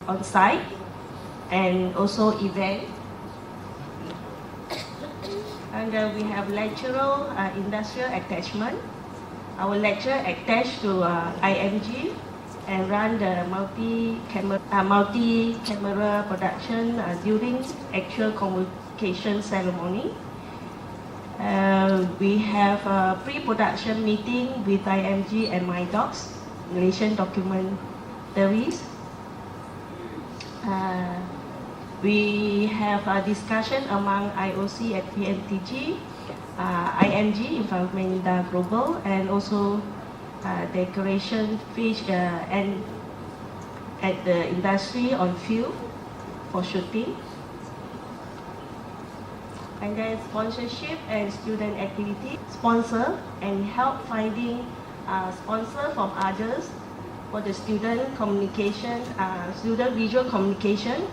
on site and also event. And we have lectural industrial attachment. Our lecturer attached to IMG and run the multi-camera production during actual convocation ceremony. We have a pre-production meeting with IMG and MyDocs, Malaysian documentaries. We have a discussion among IOC at PNTG, IMG, Environmental Global, and also decoration fish and at the industry on field for shooting. And then sponsorship and student activity. Sponsor and help finding sponsor from others for the student communication, student visual communication,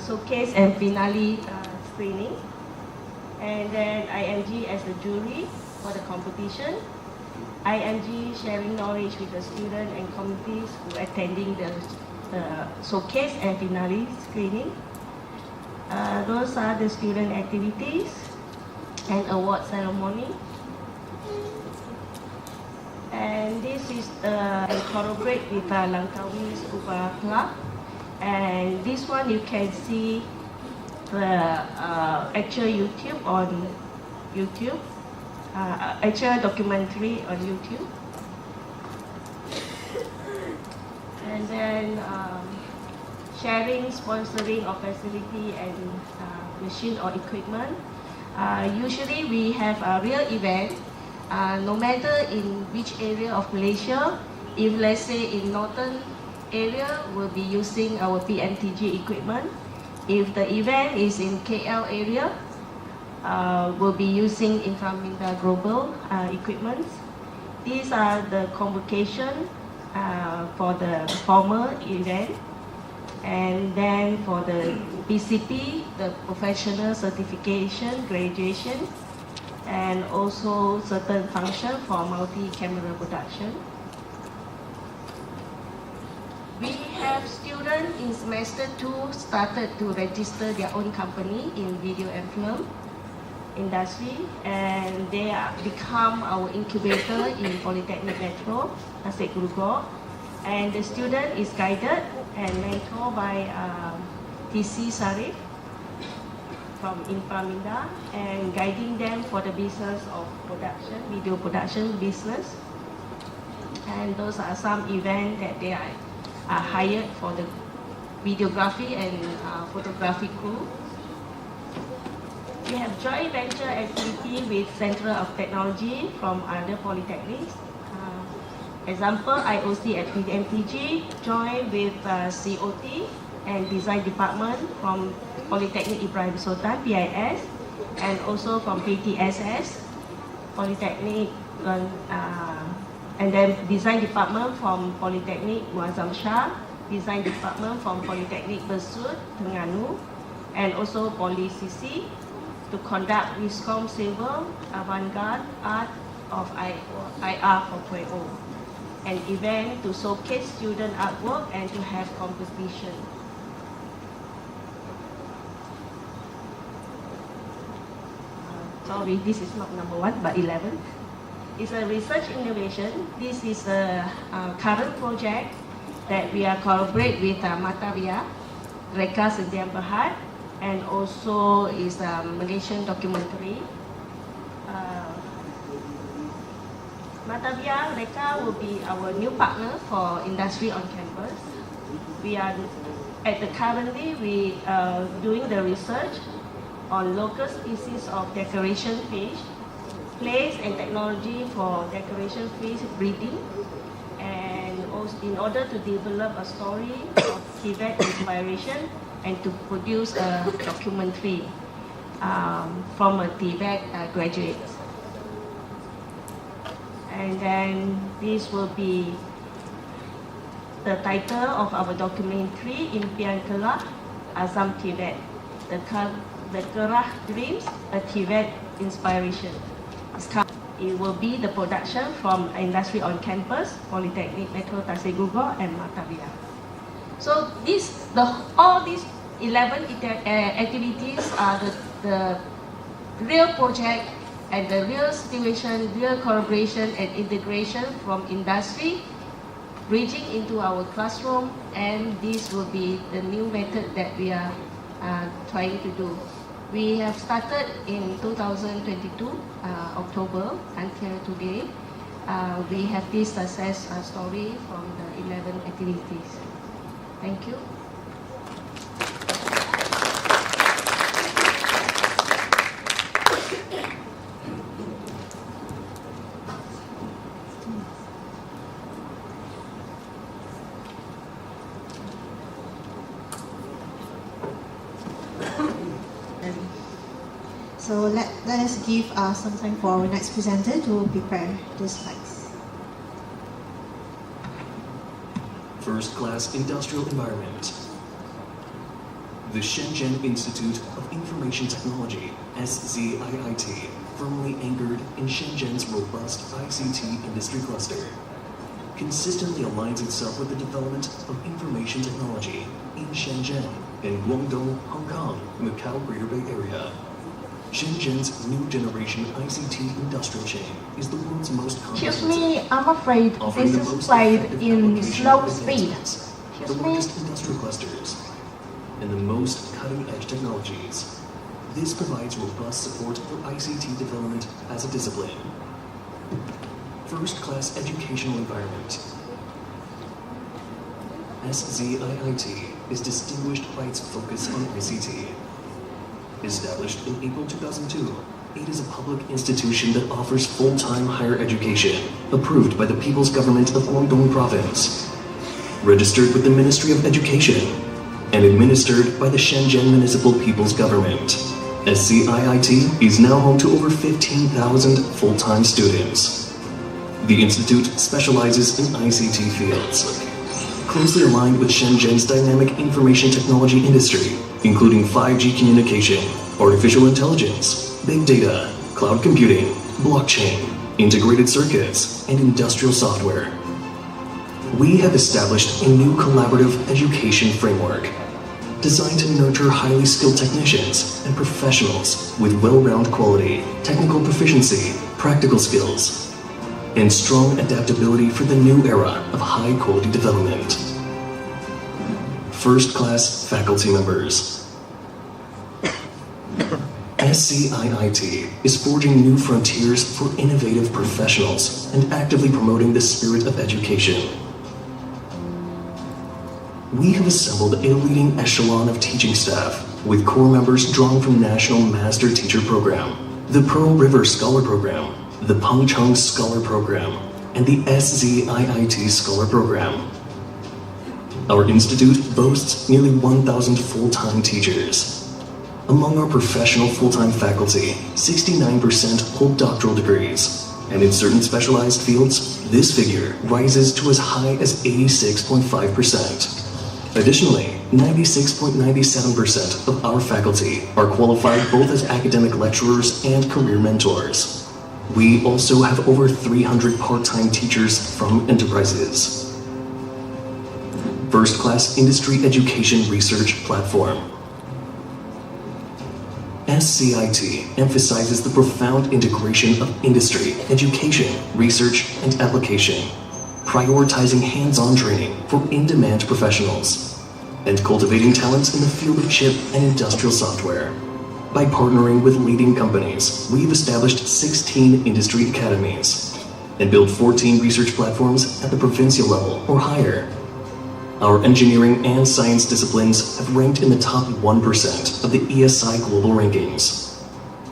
showcase and finale screening. And then IMG as the jury for the competition. IMG sharing knowledge with the student and communities who are attending the showcase and finale screening. Those are the student activities and award ceremony. And this is collaborate with Langkawi Scuba Club. And this one you can see the actual YouTube on YouTube, actual documentary on YouTube. And then sharing, sponsoring of facility and machine or equipment. Usually we have a real event, no matter in which area of Malaysia. If let's say in northern area, we'll be using our PNTG equipment. If the event is in KL area, we'll be using Environmental Global equipment. These are the convocation for the formal event. And then for the PCP, the professional certification, graduation, and also certain function for multi-camera production. We have students in semester 2 started to register their own company in video and film industry, and they become our incubator in Polytechnic Metro, Tasik Gurugor. And the student is guided and mentored by TC Sarif from Inframinda, and guiding them for the business of production, video production business. And those are some events that they are hired for the videography and photography crew. We have joint venture activity with Center of Technology from other polytechnics. Example, IOC at PMTG joined with COT and Design Department from Polytechnic Ibrahim Sultan, PIS, and also from PTSS, Polytechnic, and then Design Department from Polytechnic Muazzam Shah, Design Department from Polytechnic Besut, Terengganu, and also Poly CC to conduct Wiscom Silver Avant-Garde Art of IR 4.0. An event to showcase student artwork and to have competition. Sorry, this is not number 1, but 11. It's a research innovation. This is a current project that we are collaborate with Matavia, Reka Sediam Berhad, and also is a Malaysian documentary. Matavia, Reka will be our new partner for industry on campus. We are currently doing the research on local species of decoration fish, place and technology for decoration fish breeding, and also in order to develop a story of Tvet inspiration and to produce a documentary from a Tvet graduate. And then this will be the title of our documentary, Impian Kerah Azam Tvet, the Kerah Dreams, a Tvet Inspiration. It will be the production from industry on campus, Polytechnic Metro Tasik Gurugor and Matavia. So all these 11 activities are the real project and the real situation, real collaboration and integration from industry reaching into our classroom, and this will be the new method that we are trying to do. We have started in 2022, October until today. We have this success story from the 11 activities. Thank you. So let us give some time for our next presenter to prepare the slides. First class industrial environment. The Shenzhen Institute of Information Technology, SZIIT, firmly anchored in Shenzhen's robust ICT industry cluster, consistently aligns itself with the development of information technology in Shenzhen and Guangdong, Hong Kong, Macau Greater Bay Area. Shenzhen's new generation ICT industrial chain is the world's most Excuse comprehensive. me, I'm afraid this is played in slow speed. The Excuse me. largest industrial clusters and the most cutting-edge technologies. This provides robust support for ICT development as a discipline. First-class educational environment. SZIIT is distinguished by its focus on ICT. Established in April 2002, it is a public institution that offers full-time higher education, approved by the People's Government of Guangdong Province, registered with the Ministry of Education, and administered by the Shenzhen Municipal People's Government. SZIIT is now home to over 15,000 full-time students. The institute specializes in ICT fields, closely aligned with Shenzhen's dynamic information technology industry, including 5G communication, artificial intelligence, big data, cloud computing, blockchain, integrated circuits, and industrial software. We have established a new collaborative education framework designed to nurture highly skilled technicians and professionals with well-rounded quality, technical proficiency, practical skills, and strong adaptability for the new era of high-quality development. First-class faculty members. SZIIT is forging new frontiers for innovative professionals and actively promoting the spirit of education. We have assembled a leading echelon of teaching staff with core members drawn from National Master Teacher Program, the Pearl River Scholar Program, the Pengcheng Scholar Program, and the SZIIT Scholar Program. Our institute boasts nearly 1,000 full-time teachers. Among our professional full-time faculty, 69% hold doctoral degrees, and in certain specialized fields, this figure rises to as high as 86.5%. Additionally, 96.97% of our faculty are qualified both as academic lecturers and career mentors. We also have over 300 part-time teachers from enterprises. First-class industry education research platform. SZIIT emphasizes the profound integration of industry, education, research, and application, prioritizing hands-on training for in-demand professionals, and cultivating talents in the field of chip and industrial software. By partnering with leading companies, we've established 16 industry academies and built 14 research platforms at the provincial level or higher. Our engineering and science disciplines have ranked in the top 1% of the ESI global rankings,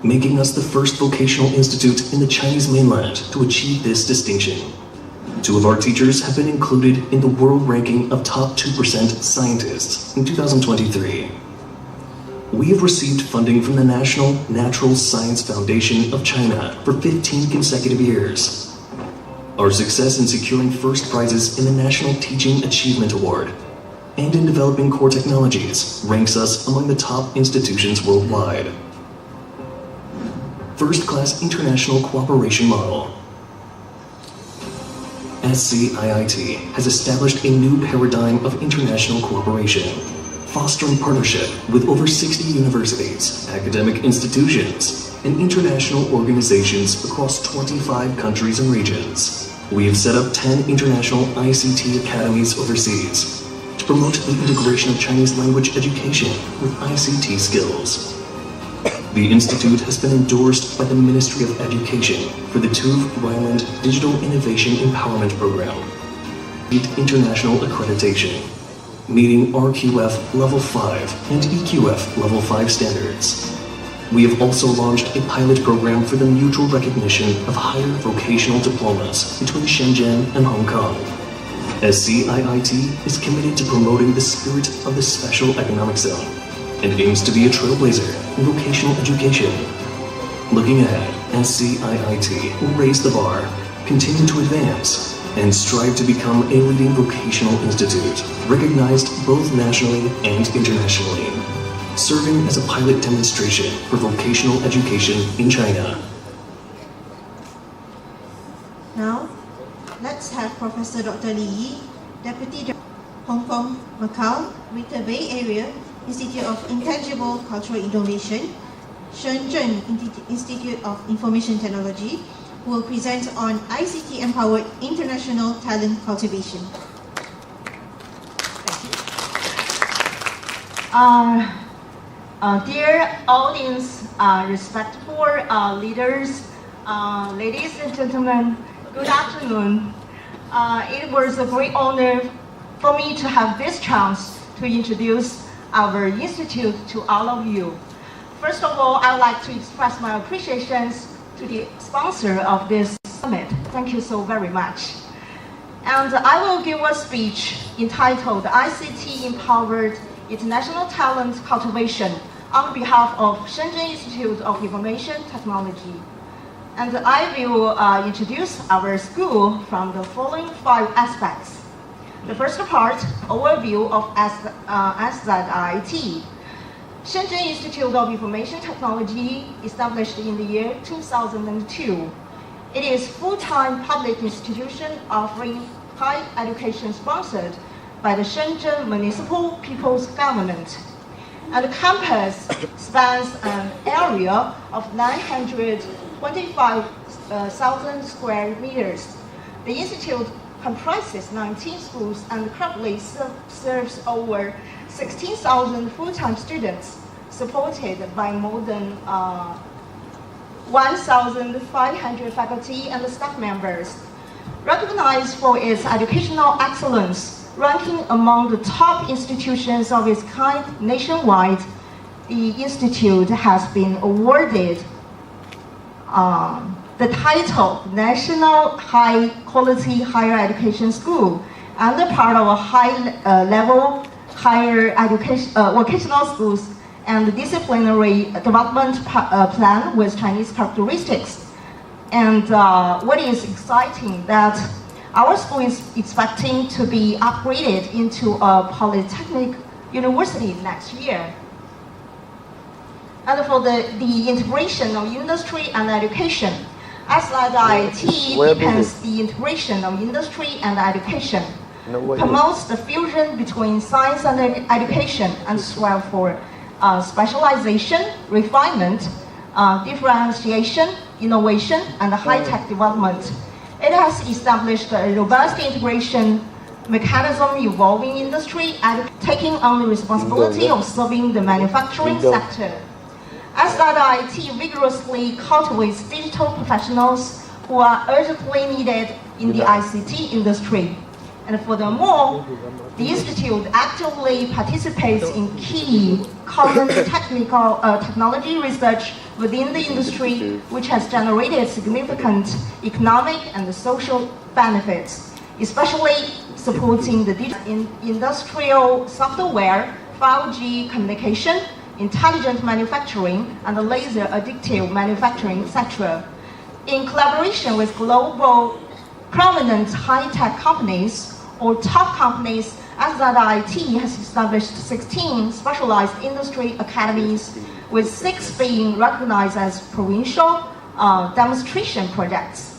making us the first vocational institute in the Chinese mainland to achieve this distinction. 2 of our teachers have been included in the world ranking of top 2% scientists in 2023. We have received funding from the National Natural Science Foundation of China for 15 consecutive years. Our success in securing first prizes in the National Teaching Achievement Award and in developing core technologies ranks us among the top institutions worldwide. First-class international cooperation model. SCIIT has established a new paradigm of international cooperation, fostering partnership with over 60 universities, academic institutions, and international organizations across 25 countries and regions. We have set up 10 international ICT academies overseas to promote the integration of Chinese language education with ICT skills. The Institute has been endorsed by the Ministry of Education for the Tvet Digital Innovation Empowerment Program, international accreditation, meeting RQF Level 5 and EQF Level 5 standards. We have also launched a pilot program for the mutual recognition of higher vocational diplomas between Shenzhen and Hong Kong. SCIIT is committed to promoting the spirit of the Special Economic Zone and aims to be a trailblazer in vocational education. Looking ahead, SCIIT will raise the bar, continue to advance, and strive to become a leading vocational institute, recognized both nationally and internationally, serving as a pilot demonstration for vocational education in China. Now, let's have Professor Dr. Li Yi, Deputy Director, Hong Kong, Macau, Greater Bay Area, Institute of Intangible Cultural Innovation, Shenzhen Institute of Information Technology, who will present on ICT-empowered international talent cultivation. Dear audience, respectful leaders, ladies and gentlemen, good afternoon. It was a great honor for me to have this chance to introduce our institute to all of you. First of all, I'd like to express my appreciations to the sponsor of this summit. Thank you so very much. And I will give a speech entitled ICT Empowered International Talent Cultivation on behalf of Shenzhen Institute of Information Technology. And I will introduce our school from the following 5 aspects. The first part, overview of SZIT. Shenzhen Institute of Information Technology, established in the year 2002. It is a full-time public institution offering higher education sponsored by the Shenzhen Municipal People's Government. And the campus spans an area of 925,000 square meters. The institute comprises 19 schools and currently serves over 16,000 full-time students, supported by more than 1,500 faculty and staff members. Recognized for its educational excellence, ranking among the top institutions of its kind nationwide, the institute has been awarded the title National High Quality Higher Education School and the part of a high-level higher education vocational schools and disciplinary development plan with Chinese characteristics. And what is exciting that our school is expecting to be upgraded into a polytechnic university next year. And for the integration of industry and education, SZIT deepens the integration of industry and education, promotes the fusion between science and education, and strive for specialization, refinement, differentiation, innovation, and high-tech development. It has established a robust integration mechanism involving industry and taking on the responsibility of serving the manufacturing sector. SZIT vigorously cultivates digital professionals who are urgently needed in the ICT industry. And furthermore, the Institute actively participates in key common technology research within the industry, which has generated significant economic and social benefits, especially supporting the industrial software, 5G communication, intelligent manufacturing, and laser additive manufacturing, etc. In collaboration with global prominent high-tech companies or top companies, SZIT has established 16 specialized industry academies, with 6 being recognized as provincial demonstration projects.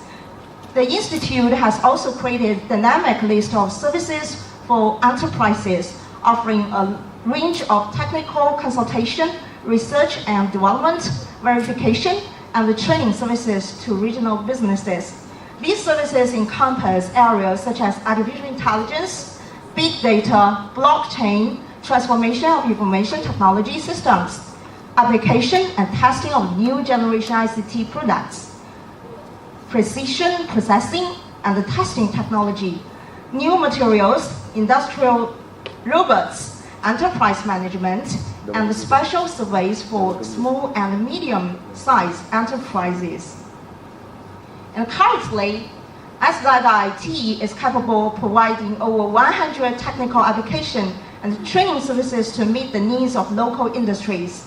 The Institute has also created a dynamic list of services for enterprises, offering a range of technical consultation, research and development, verification, and training services to regional businesses. These services encompass areas such as artificial intelligence, big data, blockchain, transformation of information technology systems, application and testing of new generation ICT products, precision processing and testing technology, new materials, industrial robots, enterprise management, and special surveys for small and medium-sized enterprises. And currently, SZIT is capable of providing over 100 technical application and training services to meet the needs of local industries.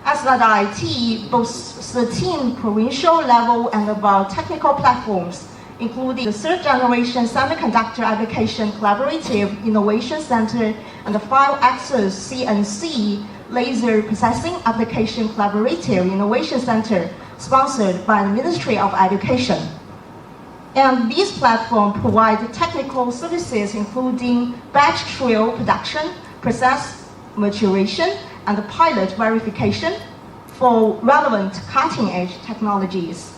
SZIT boasts 13 provincial level and above technical platforms, including the third generation semiconductor application collaborative innovation center and the 5-axis CNC laser processing application collaborative innovation center sponsored by the Ministry of Education. And these platforms provide technical services including batch trial production, process maturation, and pilot verification for relevant cutting-edge technologies.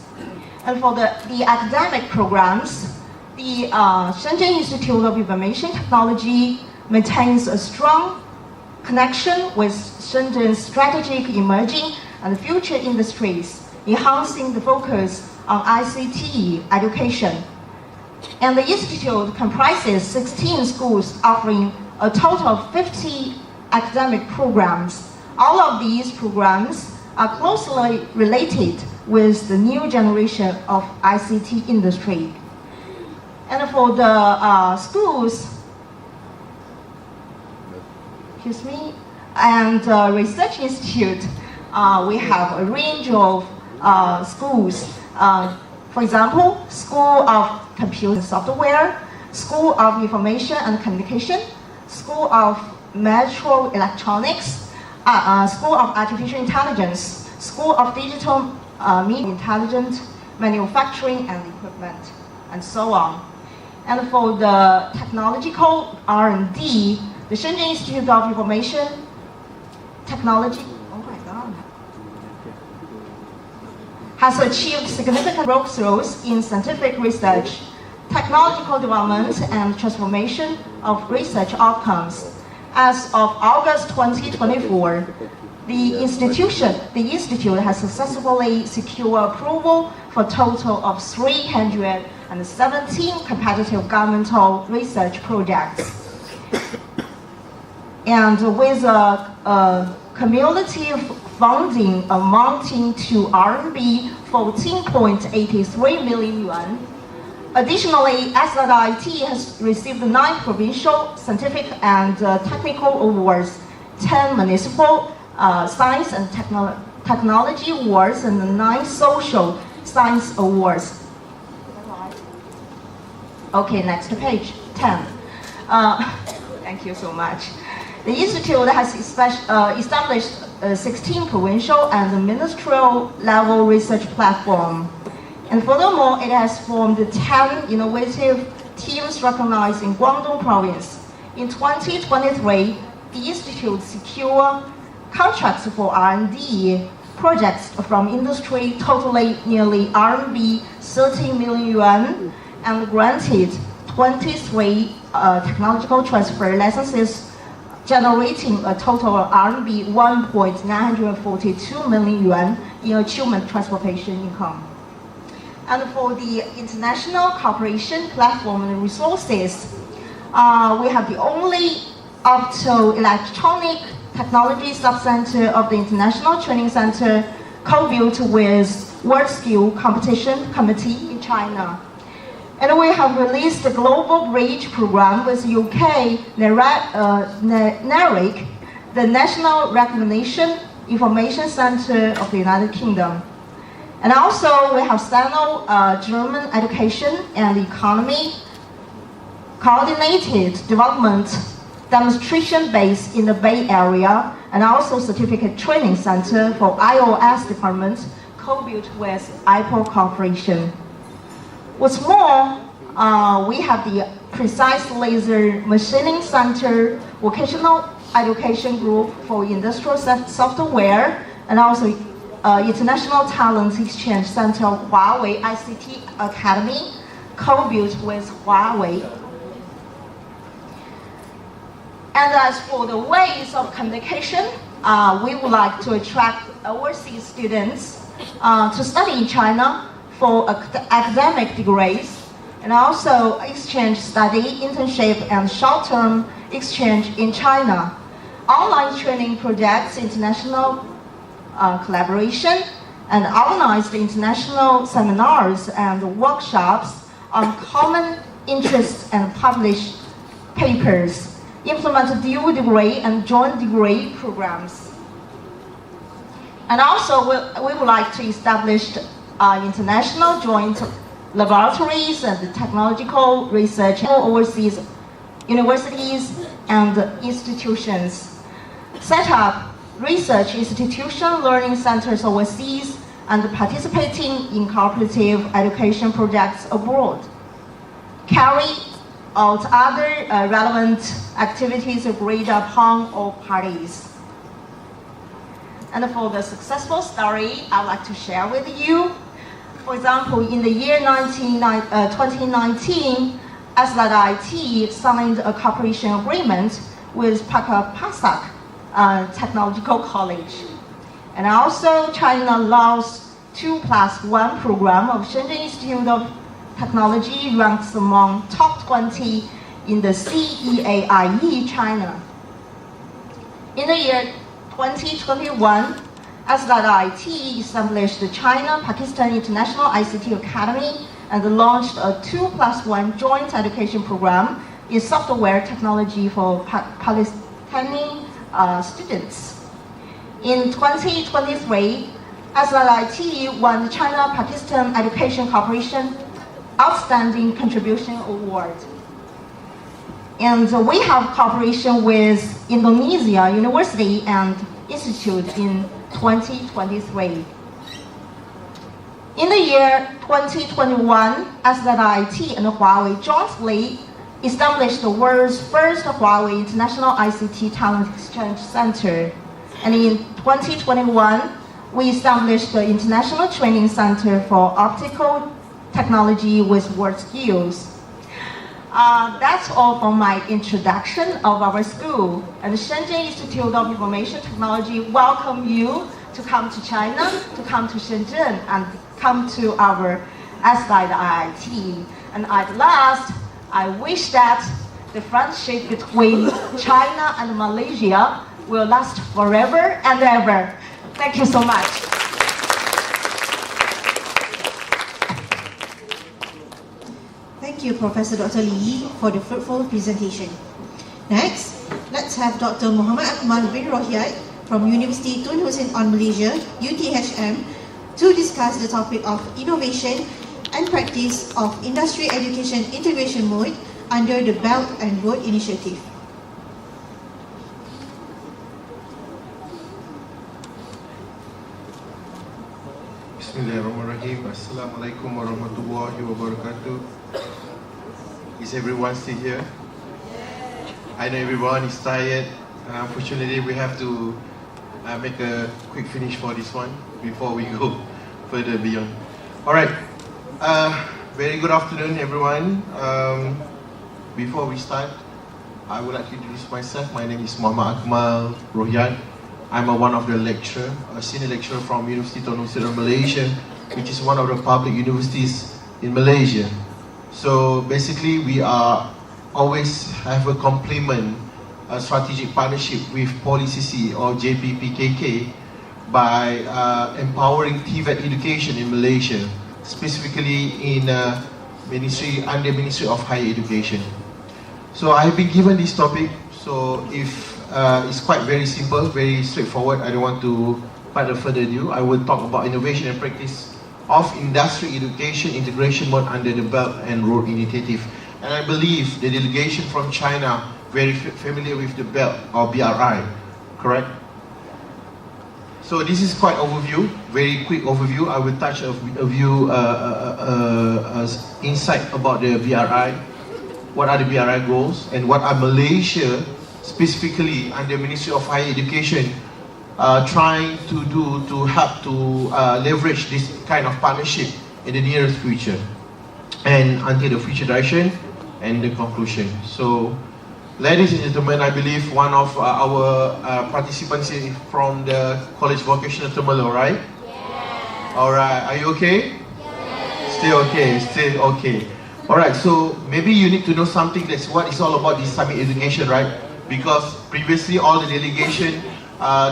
And for the academic programs, the Shenzhen Institute of Information Technology maintains a strong connection with Shenzhen's strategic emerging and future industries, enhancing the focus on ICT education. And the Institute comprises 16 schools offering a total of 50 academic programs. All of these programs are closely related with the new generation of ICT industry. And for the schools, and research institute, we have a range of schools. For example, School of Computer and Software, School of Information and Communication, School of Metro Electronics, School of Artificial Intelligence, School of Digital Media Intelligent Manufacturing and Equipment, and so on. And for the technological R&D, the Shenzhen Institute of Information Technology, has achieved significant breakthroughs in scientific research, technological development, and transformation of research outcomes. As of August 2024, the institute has successfully secured approval for a total of 317 competitive governmental research projects. And with a cumulative funding amounting to RMB 14.83 million yuan. Additionally, SZIT has received 9 provincial scientific and technical awards, 10 municipal science and technology awards, and 9 social science awards. Okay, next page, 10. Thank you so much. The Institute has established 16 provincial and ministerial level research platforms. And furthermore, it has formed 10 innovative teams recognized in Guangdong province. In 2023, the Institute secured contracts for R&D projects from industry totaling nearly RMB 30 million yuan and granted 23 technological transfer licenses, generating a total of RMB 1.942 million yuan in achievement transportation income. And for the international cooperation platform and resources, we have the only optoelectronic technology sub-center of the International Training Center co-built with World Skill Competition Committee in China. And we have released the Global Bridge program with UK NARIC, the National Recognition Information Center of the United Kingdom. And also we have Sino German Education and Economy Coordinated Development Demonstration Base in the Bay Area, and also Certificate Training Center for iOS Department co-built with Apple Corporation. What's more, we have the Precise Laser Machining Center Vocational Education Group for Industrial Software, and also International Talent Exchange Center of Huawei ICT Academy, co-built with Huawei. And as for the ways of communication, we would like to attract overseas students to study in China for academic degrees, and also exchange study, internship, and short-term exchange in China, online training projects, international collaboration, and organized international seminars and workshops on common interests and publish papers, implement dual degree and joint degree programs. And also, we would like to establish international joint laboratories and technological research overseas universities and institutions, set up research institution learning centers overseas, and participating in cooperative education projects abroad. Carry out other relevant activities agreed upon all parties. And for the successful story, I'd like to share with you. For example, in the year 2019, Aslad IT signed a cooperation agreement with Pasak Technological College. And also, China launched 2+1 program of Shenzhen Institute of Technology, ranks among top 20 in the CEAIE China. In the year 2021, Aslad IT established the China-Pakistan International ICT Academy and launched a 2+1 joint education program in software technology for Palestinian students. In 2023, Aslad IT won the China-Pakistan Education Cooperation Outstanding Contribution Award. And we have cooperation with Indonesia University and Institute in 2023. In the year 2021, Aslad IT and Huawei jointly established the world's first Huawei International ICT Talent Exchange Center. And in 2021, we established the International Training Center for Optical Technology with WorldSkills. That's all for my introduction of our school. And the Shenzhen Institute of Information Technology welcome you to come to China, to come to Shenzhen, and come to our Aslad IIT. And at last, I wish that the friendship between China and Malaysia will last forever and ever. Thank you so much. Thank you, Professor Dr. Lee, for the fruitful presentation. Next, let's have Dr. Muhammad Akmal bin Rohiyat from University Tun Hussein on Malaysia, UTHM, to discuss the topic of innovation and practice of industry education integration mode under the Belt and Road Initiative. Bismillahirrahmanirrahim. Assalamualaikum warahmatullahi wabarakatuh. Is everyone still here? I know everyone is tired. Unfortunately, we have to make a quick finish for this one before we go further beyond. Alright, very good afternoon everyone. Before we start, I would like to introduce myself. My name is Muhammad Akmal Rohiyat. I'm one of the lecturer, a senior lecturer from University Tun Hussein of Malaysia, which is one of the public universities in Malaysia. So basically, we are always have a complement, a strategic partnership with PolyCC or JPPKK by empowering Tvet education in Malaysia, specifically in under Ministry of Higher Education. So I have been given this topic. So it's quite very simple, very straightforward. I don't want to further ado. I will talk about innovation and practice of industry education integration mode under the Belt and Road Initiative. And I believe the delegation from China very familiar with the Belt or BRI, correct? So this is quite overview, very quick overview. I will touch a view insight about the BRI. What are the BRI goals and what are Malaysia specifically under Ministry of Higher Education trying to do to help to leverage this kind of partnership in the nearest future and until the future direction and the conclusion. So, ladies and gentlemen, I believe one of our participants is from the College Vocational Terminal, right? Yeah. Alright, are you okay? Yeah. Still okay, still okay. Alright, so maybe you need to know something that's what it's all about this summit education, right? Because previously all the delegation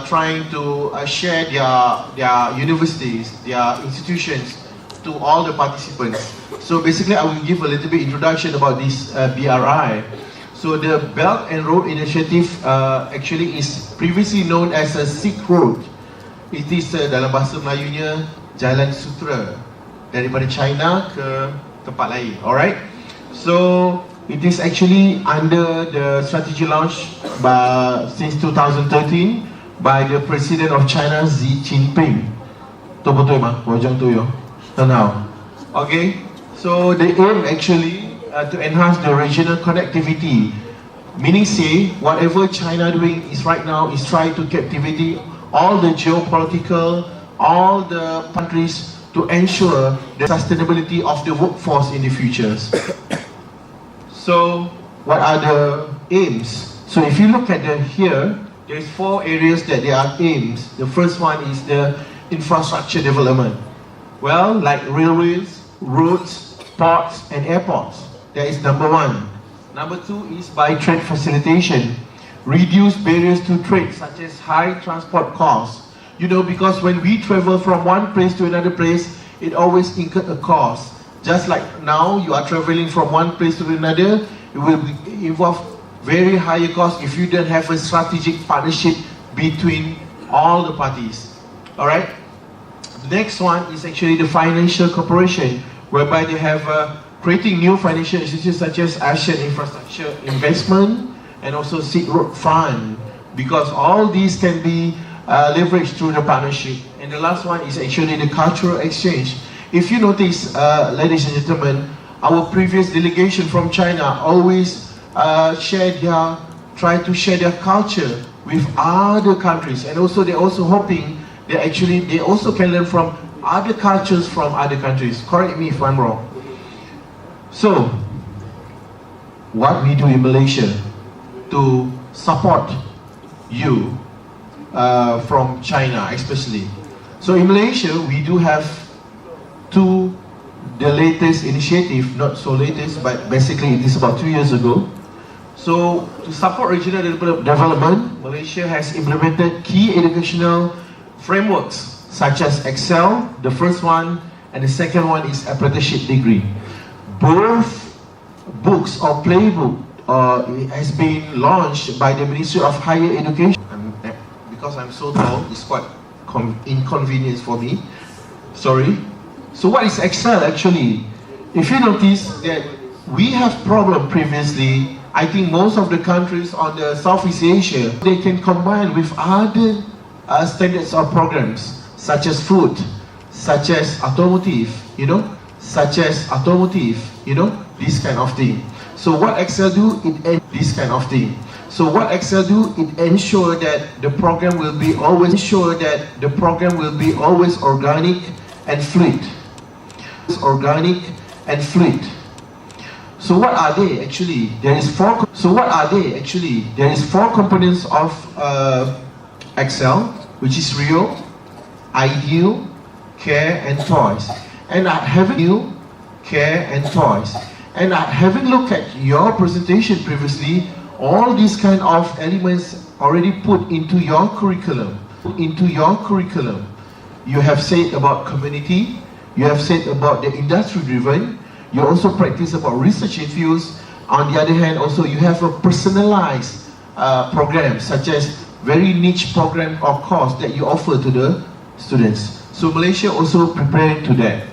trying to share their universities, their institutions to all the participants. So basically I will give a little bit introduction about this BRI. So the Belt and Road Initiative actually is previously known as a Silk Road. It is dalam bahasa Melayunya Jalan Sutera daripada China ke tempat lain. Alright. So it is actually under the strategy launch since 2013 by the President of China, Xi Jinping. Tu betul mah? Wajang tu yo. Now, okay. So the aim actually to enhance the regional connectivity, meaning say whatever China doing is right now is trying to captivate all the geopolitical, all the countries to ensure the sustainability of the workforce in the futures. So what are the aims? So if you look at here, there's 4 areas that there are aims. The first one is the infrastructure development. Well, like railways, roads, ports and airports. That is number 1. Number 2 is by trade facilitation. Reduce barriers to trade such as high transport costs. You know, because when we travel from one place to another place, it always incurs a cost. Just like now, you are traveling from one place to another, it will involve very higher cost if you don't have a strategic partnership between all the parties. Alright? The next one is actually the financial cooperation, whereby they have creating new financial institutions such as Asian Infrastructure Investment and also Silk Road Fund, because all these can be leveraged through the partnership. And the last one is actually the cultural exchange. If you notice, ladies and gentlemen, our previous delegation from China always try to share their culture with other countries, and also they're also hoping that actually they also can learn from other cultures from other countries. Correct me if I'm wrong. So, what we do in Malaysia to support you from China especially. So in Malaysia, we do have the latest initiative, not so latest, but basically it is about 2 years ago. So to support regional development, Malaysia has implemented key educational frameworks such as Excel, the first one, and the second one is apprenticeship degree. Both books or playbook has been launched by the Ministry of Higher Education. Because I'm so tall, it's quite inconvenience for me. Sorry. So what is Excel actually? If you notice that we have problem previously, I think most of the countries on the Southeast Asia, they can combine with other standards or programs, such as food, such as automotive, this kind of thing. So what Excel do, this kind of thing. So what Excel do, it ensure that the program will be always organic and fluid. Organic and fluid. So what are they actually? There is 4 components of Excel, which is real, ideal, care and toys. And having looked at your presentation previously, all these kind of elements already put into your curriculum. You have said about community, you have said about the industry driven, you also practice about research infused. On the other hand, also you have a personalized program, such as very niche program or course that you offer to the students. So Malaysia also preparing to that.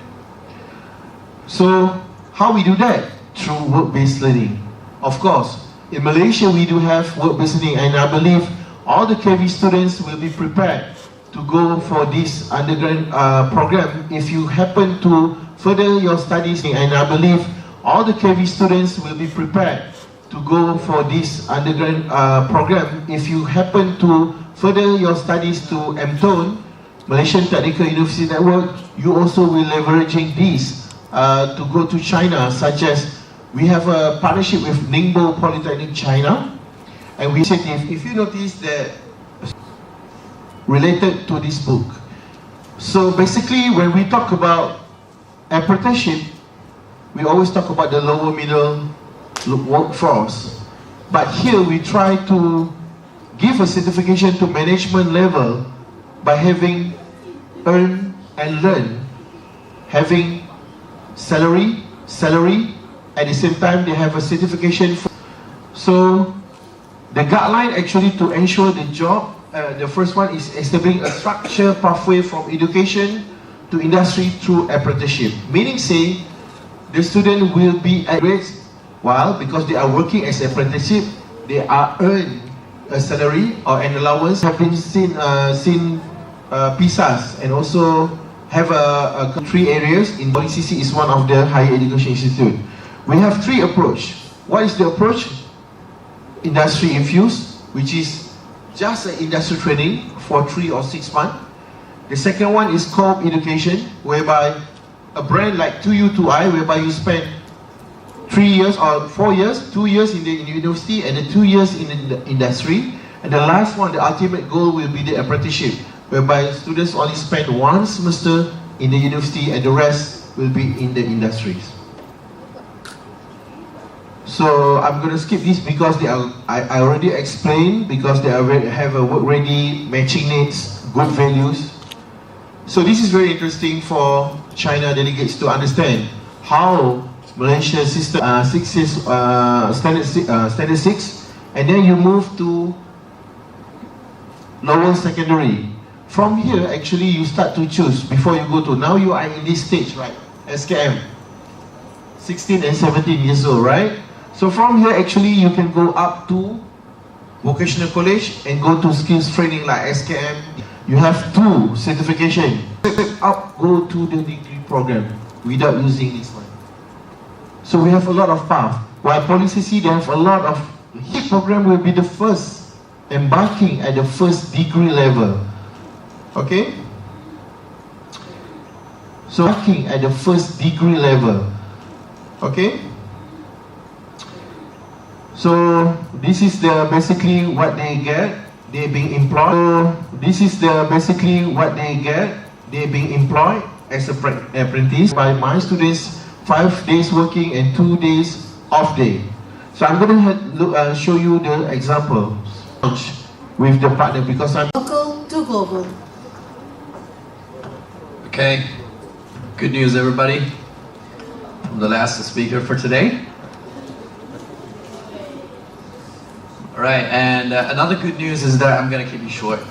So how we do that? Through work-based learning. Of course, in Malaysia we do have work-based learning, and I believe all the KV students will be prepared to go for this undergrad program if you happen to further your studies, and I believe all the KV students will be prepared to go for this undergrad program if you happen to further your studies to MTON, Malaysian Technical University Network. You also will leveraging this to go to China, such as we have a partnership with Ningbo Polytechnic China, and we if you notice that related to this book. So basically, when we talk about apprenticeship, we always talk about the lower middle workforce, but here we try to give a certification to management level by having earn and learn, having salary, at the same time they have a certification. So the guideline actually to ensure the job, the first one is establishing a structured pathway from education to industry through apprenticeship. Meaning say, the student will be at grades while because they are working as apprenticeship, they are earn a salary or an allowance. Have been seen PISAs and also have three areas. In BCC is one of the higher education institute. We have three approach. What is the approach? Industry infused, which is just an industry training for 3 or 6 months. The second one is co-op education, whereby a brand like 2U2I, whereby you spend 3 years or 4 years, 2 years in the university and then 2 years in the industry. And the last one, the ultimate goal will be the apprenticeship, whereby students only spend 1 semester in the university and the rest will be in the industries. So I'm going to skip this because they are, I already explained, because they have a work ready, matching needs, good values. So this is very interesting for China delegates to understand how Malaysia system standard 6, and then you move to lower secondary. From here, actually, you start to choose before you go to. Now you are in this stage, right? SKM, 16 and 17 years old, right? So from here, actually, you can go up to vocational college and go to skills training like SKM. You have 2 certification. Up, go to the degree program without using this one. So we have a lot of path. While PolyCC, they have a lot of. HIP program will be the first embarking at the first degree level. Okay? So embarking at the first degree level. Okay? So this is the basically what they get. They're being employed. So this is the basically what they get. They're being employed as an apprentice by my students. 5 days working and 2 days off day. So I'm going to show you the example with the partner because I'm Local to global. Okay, good news everybody. I'm the last speaker for today. Alright, and another good news is that I'm going to keep it short.